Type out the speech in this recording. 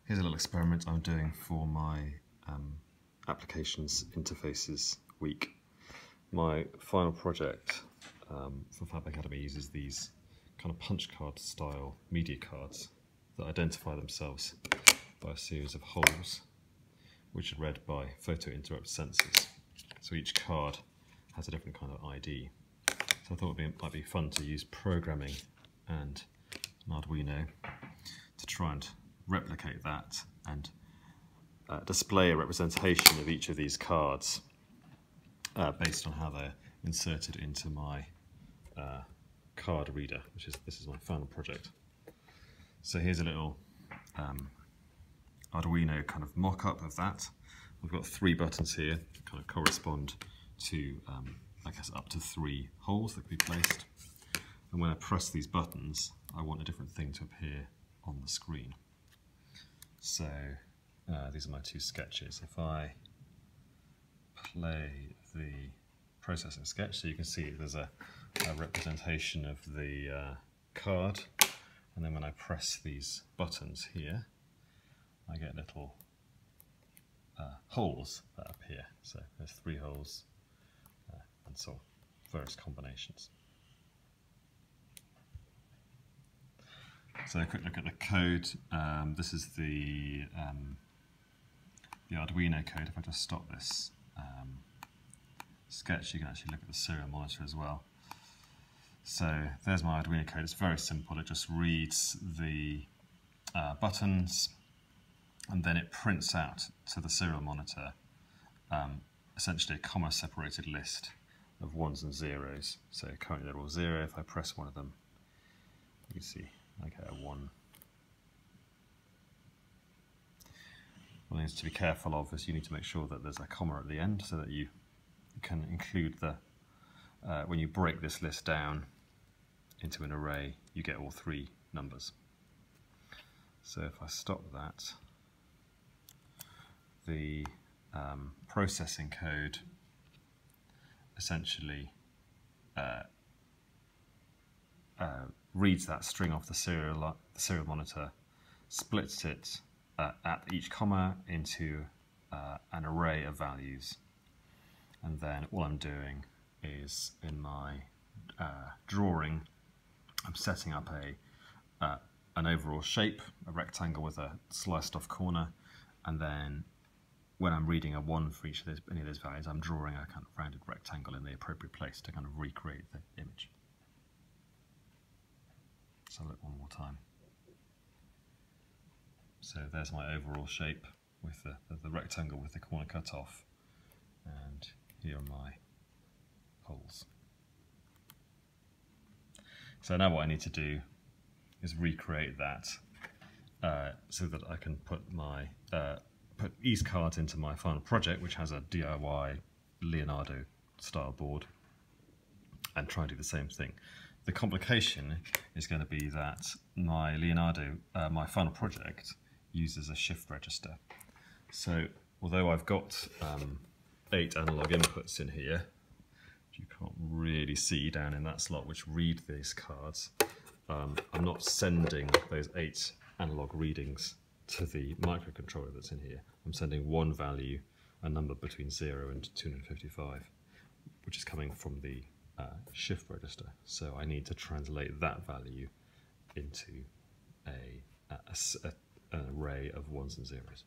Here's a little experiment I'm doing for my Applications Interfaces week. My final project for Fab Academy uses these kind of punch card style media cards that identify themselves by a series of holes which are read by photo interrupt sensors. So each card has a different kind of ID. So I thought it might be fun to use programming and an Arduino to try and replicate that and display a representation of each of these cards based on how they're inserted into my card reader, this is my final project. So here's a little Arduino kind of mock-up of that. We've got 3 buttons here that kind of correspond to I guess up to 3 holes that can be placed, and when I press these buttons I want a different thing to appear on the screen. So these are my 2 sketches. If I play the processing sketch, so you can see there's a representation of the card, and then when I press these buttons here I get little holes that appear. So there's 3 holes and so various combinations. So a quick look at the code. This is the Arduino code. If I just stop this sketch, you can actually look at the serial monitor as well. So there's my Arduino code. It's very simple. It just reads the buttons and then it prints out to the serial monitor essentially a comma-separated list of 1s and 0s. So currently they're all 0. If I press one of them, you can see I get a 1. One thing to be careful of is you need to make sure that there's a comma at the end so that you can include the, when you break this list down into an array, you get all 3 numbers. So if I stop that, the processing code essentially reads that string off the serial monitor, splits it at each comma into an array of values, and then all I'm doing is in my drawing I'm setting up an overall shape, a rectangle with a sliced off corner, and then when I'm reading a 1 for any of those values, I'm drawing a kind of rounded rectangle in the appropriate place to kind of recreate the image. So look one more time. So there's my overall shape with the rectangle with the corner cut off, and here are my holes. So now what I need to do is recreate that so that I can put these cards into my final project, which has a DIY Leonardo style board, and try and do the same thing. The complication is going to be that my my final project uses a shift register. So although I've got 8 analog inputs in here, which you can't really see down in that slot, which read these cards, I'm not sending those 8 analog readings to the microcontroller that's in here. I'm sending one value, a number between 0 and 255, which is coming from the shift register. So I need to translate that value into an array of 1s and 0s.